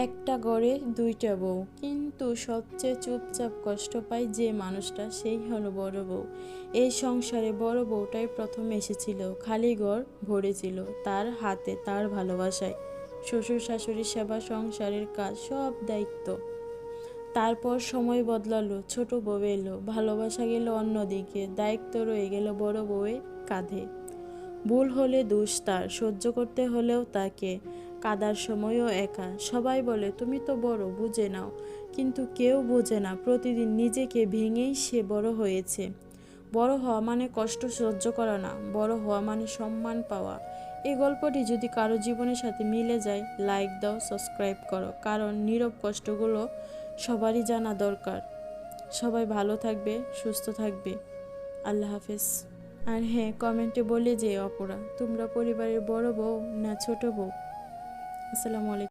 একটা ঘরে দুইটা বউ, কিন্তু সবচেয়ে চুপচাপ কষ্ট পায় যে মানুষটা, সেই হলো বড় বউ। এই সংসারে বড় বউটাই প্রথম এসেছিল। খালি ঘর ভরেছিল তার হাতে, তার ভালোবাসায়। শ্বশুর শাশুড়ির সেবা, সংসারের কাজ, সব দায়িত্ব। তারপর সময় বদলালো, ছোট বউ এলো, ভালোবাসা গেল অন্যদিকে, দায়িত্ব রয়ে গেল বড় বউয়ের কাঁধে। ভুল হলে দোষ তার, সহ্য করতে হলেও তাকে, কাদার সময়ও একা। সবাই বলে তুমি তো বড়, বুঝে নাও, কিন্তু কেউ বোঝে না প্রতিদিন নিজেকে ভেঙেই সে বড় হয়েছে। বড় হওয়া মানে কষ্ট সহ্য করা না, বড় হওয়া মানে সম্মান পাওয়া। এই গল্পটি যদি কারো জীবনের সাথে মিলে যায়, লাইক দাও, সাবস্ক্রাইব করো, কারণ নীরব কষ্টগুলো সবারই জানা দরকার। সবাই ভালো থাকবে, সুস্থ থাকবে। আল্লাহ হাফেজ। আর হ্যাঁ, কমেন্টে বলে যে অপরা, তোমরা পরিবারের বড় বউ না ছোট বউ? আসসালামু আলাইকুম।